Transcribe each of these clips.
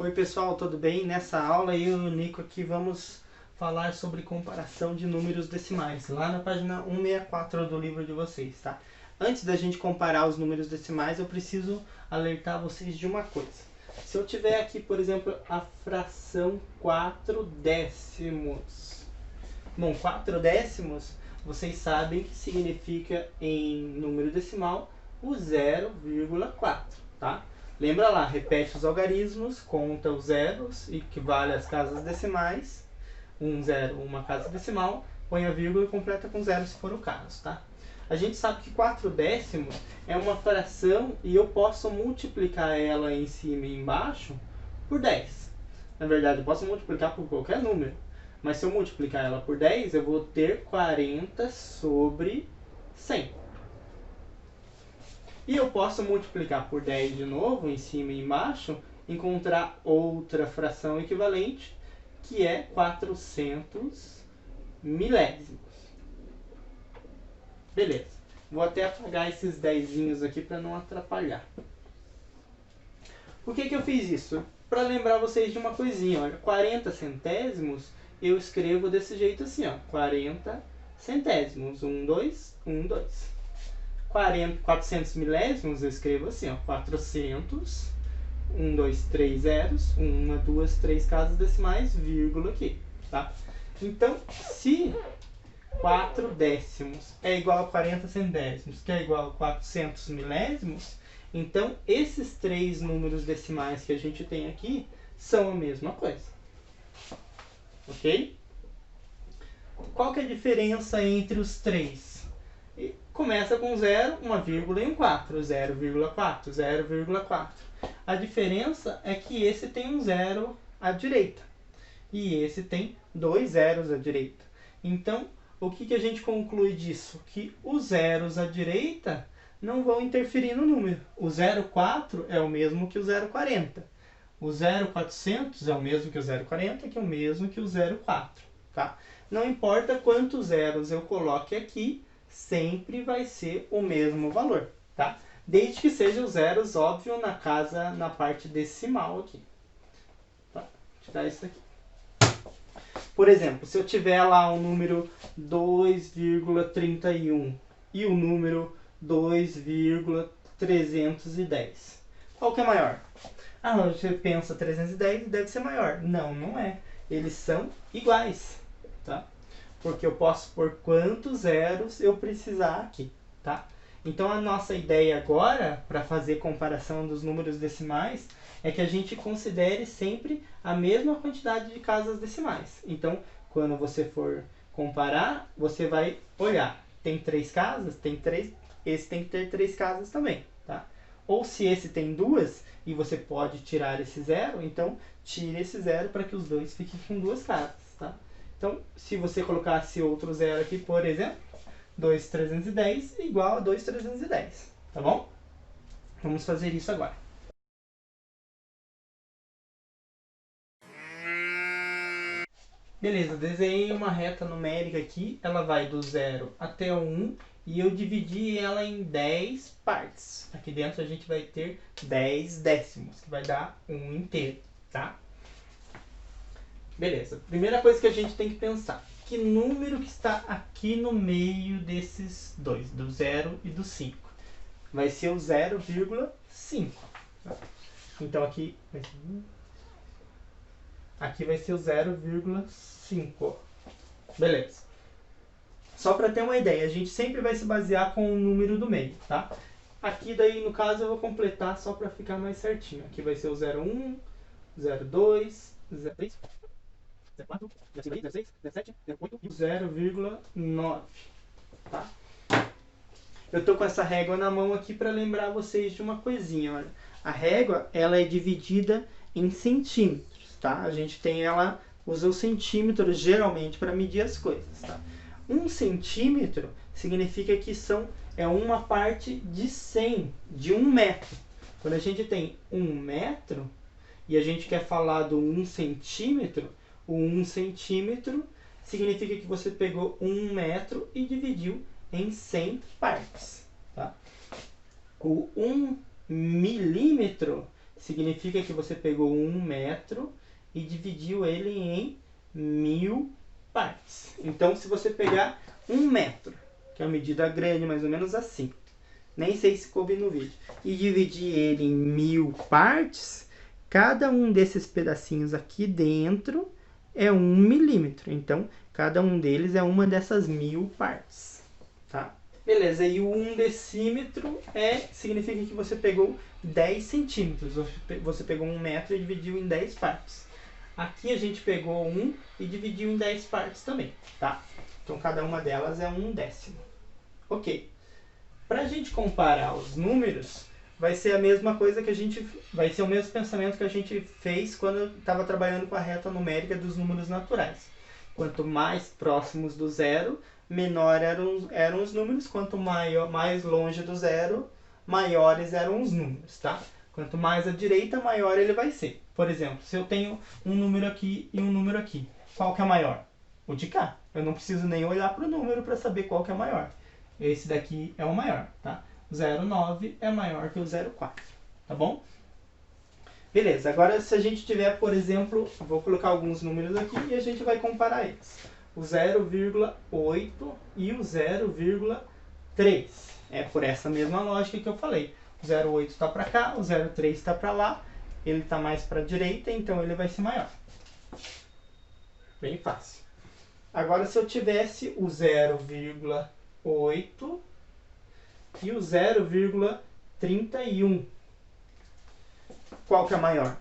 Oi pessoal, tudo bem? Nessa aula eu e o Nico aqui vamos falar sobre comparação de números decimais, lá na página 164 do livro de vocês, tá? Antes da gente comparar os números decimais, eu preciso alertar vocês de uma coisa. Se eu tiver aqui, por exemplo, a fração 4 décimos. Bom, 4 décimos, vocês sabem que significa em número decimal o 0,4, tá? Lembra lá, repete os algarismos, conta os zeros, equivale às casas decimais, um zero, uma casa decimal, põe a vírgula e completa com zero se for o caso, tá? A gente sabe que 4 décimos é uma fração e eu posso multiplicar ela em cima e embaixo por 10. Na verdade, eu posso multiplicar por qualquer número, mas se eu multiplicar ela por 10, eu vou ter 40 sobre 100. E eu posso multiplicar por 10 de novo, em cima e embaixo, encontrar outra fração equivalente, que é 400 milésimos. Beleza. Vou até apagar esses 10 aqui para não atrapalhar. Por que eu fiz isso? Para lembrar vocês de uma coisinha. Olha, 40 centésimos eu escrevo desse jeito assim, ó, 40 centésimos. 1, 2, 1, 2. 400 milésimos eu escrevo assim, ó, 400, 1, 2, 3 zeros, 1, 2, 3 casas decimais, vírgula aqui, tá? Então, se 4 décimos é igual a 40 centésimos, que é igual a 400 milésimos, então esses três números decimais que a gente tem aqui são a mesma coisa. Ok? Qual que é a diferença entre os três? Começa com 0, uma vírgula e um 4. 0,4, 0,4. A diferença é que esse tem um zero à direita. E esse tem 2 zeros à direita. Então, o que a gente conclui disso? Que os zeros à direita não vão interferir no número. O 0,4 é o mesmo que o 0,40. O 0,400 é o mesmo que o 0,40, que é o mesmo que o 0,4. Tá? Não importa quantos zeros eu coloque aqui, sempre vai ser o mesmo valor, tá? Desde que sejam zeros, óbvio, na parte decimal aqui. Tá? Vou tirar isso aqui. Por exemplo, se eu tiver lá o número 2,31 e o número 2,310, qual que é maior? Ah, você pensa 310 deve ser maior. Não, não é. Eles são iguais, tá? Porque eu posso pôr quantos zeros eu precisar aqui, tá? Então a nossa ideia agora, para fazer comparação dos números decimais, é que a gente considere sempre a mesma quantidade de casas decimais. Então, quando você for comparar, você vai olhar, tem 3 casas? Tem 3, esse tem que ter 3 casas também, tá? Ou se esse tem 2 e você pode tirar esse zero, então tire esse zero para que os dois fiquem com 2 casas, tá? Então, se você colocasse outro zero aqui, por exemplo, 2,310 igual a 2,310, tá bom? Vamos fazer isso agora. Beleza, desenhei uma reta numérica aqui, ela vai do 0 até o 1 e eu dividi ela em 10 partes. Aqui dentro a gente vai ter 10 décimos, que vai dar 1 inteiro, tá? Beleza, primeira coisa que a gente tem que pensar, que número que está aqui no meio desses dois, do 0 e do 5? Vai ser o 0,5. Então aqui vai ser o 0,5. Beleza. Só para ter uma ideia, a gente sempre vai se basear com o número do meio, tá? Aqui daí, no caso, eu vou completar só para ficar mais certinho. Aqui vai ser o 0,1, 0,2, 0,3... 04, 06, 06, 17, 08 e 0,9. Tá? Eu tô com essa régua na mão aqui para lembrar vocês de uma coisinha. Olha. A régua ela é dividida em centímetros. Tá? A gente tem ela, usa o centímetro geralmente para medir as coisas. Tá? 1 centímetro significa que é uma parte de 100, de 1 metro. Quando a gente tem 1 metro e a gente quer falar do 1 centímetro, o 1 centímetro significa que você pegou 1 metro e dividiu em 100 partes. Tá? O 1 milímetro significa que você pegou 1 metro e dividiu ele em 1000 partes. Então, se você pegar 1 metro, que é uma medida grande, mais ou menos assim, nem sei se coube no vídeo, e dividir ele em 1000 partes, cada um desses pedacinhos aqui dentro é 1 milímetro. Então, cada um deles é uma dessas 1000 partes, tá? Beleza, e o 1 decímetro significa que você pegou 10 centímetros. Você pegou 1 metro e dividiu em 10 partes. Aqui a gente pegou 1 e dividiu em 10 partes também, tá? Então, cada uma delas é 1 décimo. Ok. Para a gente comparar os números, vai ser a mesma coisa vai ser o mesmo pensamento que a gente fez quando estava trabalhando com a reta numérica dos números naturais. Quanto mais próximos do zero, menor eram os números. Quanto mais longe do zero, maiores eram os números, tá? Quanto mais à direita, maior ele vai ser. Por exemplo, se eu tenho um número aqui e um número aqui, qual que é maior? O de cá. Eu não preciso nem olhar para o número para saber qual que é maior. Esse daqui é o maior, tá? O 0,9 é maior que o 0,4, tá bom? Beleza, agora se a gente tiver, por exemplo, vou colocar alguns números aqui e a gente vai comparar eles. O 0,8 e o 0,3. É por essa mesma lógica que eu falei. O 0,8 está para cá, o 0,3 está para lá. Ele está mais para a direita, então ele vai ser maior. Bem fácil. Agora se eu tivesse o 0,8 e o 0,31. Qual que é maior?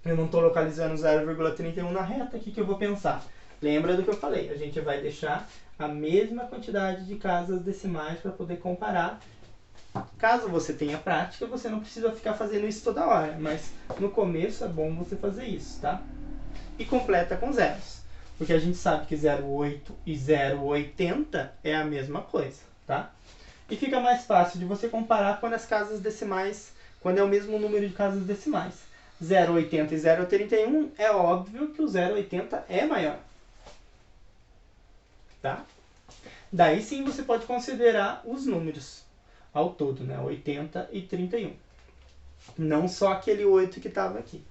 Eu não estou localizando o 0,31 na reta, o que eu vou pensar? Lembra do que eu falei, a gente vai deixar a mesma quantidade de casas decimais para poder comparar. Caso você tenha prática, você não precisa ficar fazendo isso toda hora, mas no começo é bom você fazer isso, tá? E completa com zeros, porque a gente sabe que 0,8 e 0,80 é a mesma coisa, tá? E fica mais fácil de você comparar quando as casas decimais, quando é o mesmo número de casas decimais. 0,80 e 0,31 é óbvio que o 0,80 é maior, tá? Daí sim você pode considerar os números ao todo, né? 80 e 31. Não só aquele 8 que estava aqui,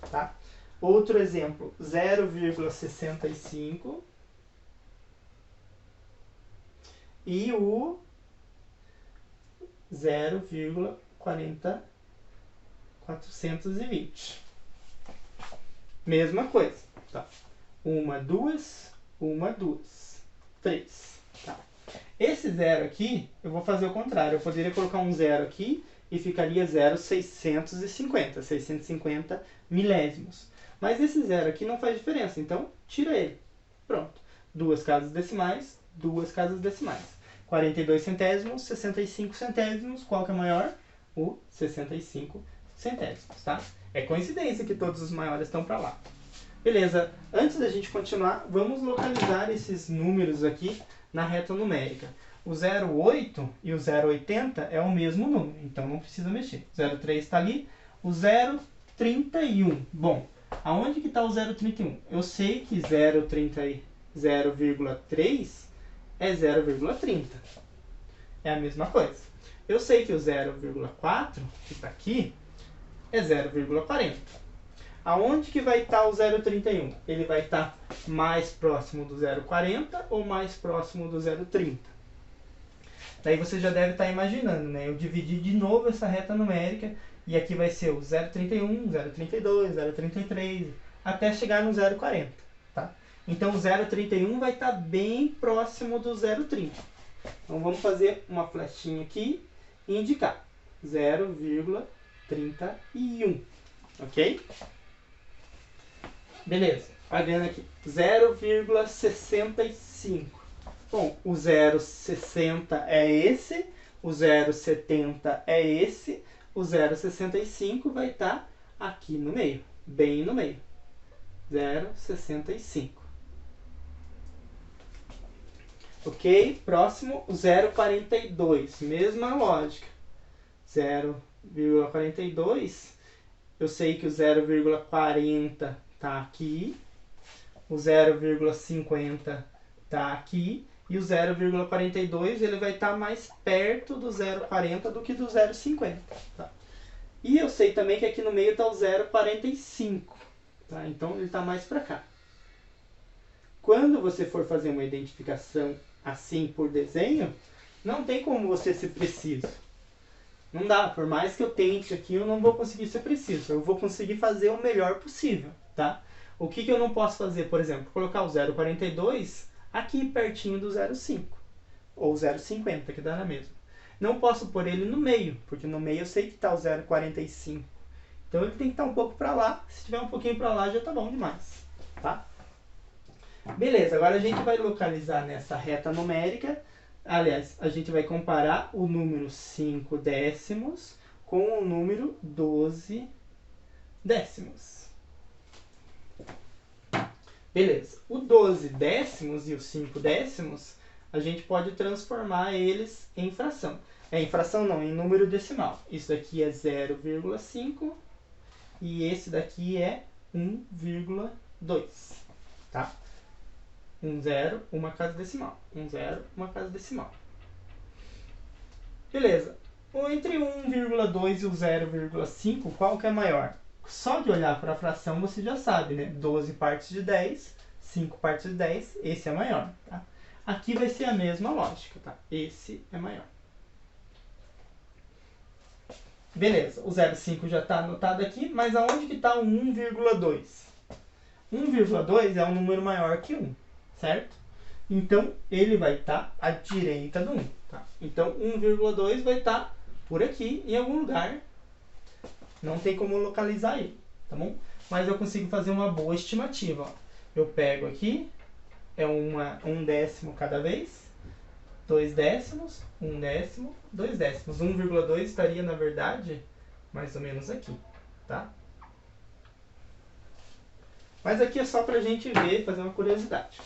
tá? Outro exemplo, 0,65 e o 0,420. Mesma coisa, tá? 1, 2, 1, 2, 3, tá? Esse zero aqui, eu vou fazer o contrário. Eu poderia colocar um zero aqui e ficaria 0,650, 650 milésimos. Mas esse zero aqui não faz diferença, então tira ele. Pronto. Duas casas decimais, duas casas decimais. 42 centésimos, 65 centésimos. Qual que é maior? O 65 centésimos, tá? É coincidência que todos os maiores estão para lá. Beleza, antes da gente continuar, vamos localizar esses números aqui na reta numérica. O 0,8 e o 0,80 é o mesmo número, então não precisa mexer. O 0,3 está ali, o 0,31. Bom, aonde que está o 0,31? Eu sei que 0,3 é 0,30. É a mesma coisa. Eu sei que o 0,4, que está aqui, é 0,40. Aonde que vai estar o 0,31? Ele vai estar mais próximo do 0,40 ou mais próximo do 0,30? Daí você já deve estar imaginando, né? Eu dividi de novo essa reta numérica e aqui vai ser o 0,31, 0,32, 0,33, até chegar no 0,40, tá? Então o 0,31 vai estar bem próximo do 0,30. Então vamos fazer uma flechinha aqui e indicar 0,31, ok? Beleza, olhando aqui, 0,65. Bom, o 0,60 é esse, o 0,70 é esse, o 0,65 vai estar aqui no meio, bem no meio. 0,65. Ok? Próximo, o 0,42. Mesma lógica. 0,42. Eu sei que o 0,40 está aqui. O 0,50 está aqui. E o 0,42 ele vai estar mais perto do 0,40 do que do 0,50. Tá? E eu sei também que aqui no meio está o 0,45. Tá? Então ele está mais para cá. Quando você for fazer uma identificação assim por desenho, não tem como você ser preciso. Não dá, por mais que eu tente aqui, eu não vou conseguir ser preciso. Eu vou conseguir fazer o melhor possível, tá? O que eu não posso fazer, por exemplo, colocar o 0,42 aqui pertinho do 0,5 ou 0,50, que dá na mesma. Não posso pôr ele no meio, porque no meio eu sei que está o 0,45. Então ele tem que estar um pouco para lá. Se tiver um pouquinho para lá, já está bom demais, tá? Beleza, agora a gente vai localizar nessa reta numérica. Aliás, a gente vai comparar o número 5 décimos com o número 12 décimos. Beleza, o 12 décimos e os 5 décimos, a gente pode transformar eles em fração. Em fração não, em número decimal. Isso daqui é 0,5 e esse daqui é 1,2, tá? 1 0, uma casa decimal. 1 0, uma casa decimal. Beleza. Entre 1,2 e o 0,5, qual que é maior? Só de olhar para a fração você já sabe, né? 12 partes de 10, 5 partes de 10, esse é maior, tá? Aqui vai ser a mesma lógica, tá? Esse é maior. Beleza, o 0,5 já está anotado aqui, mas aonde que está o 1,2? 1,2 é um número maior que 1, certo? Então, ele vai estar à direita do 1. Tá? Então, 1,2 vai estar por aqui, em algum lugar. Não tem como localizar ele, tá bom? Mas eu consigo fazer uma boa estimativa. Ó. Eu pego aqui, é um décimo cada vez. 2 décimos, 1 décimo, 2 décimos. 1,2 estaria, na verdade, mais ou menos aqui, tá? Mas aqui é só pra gente ver, fazer uma curiosidade.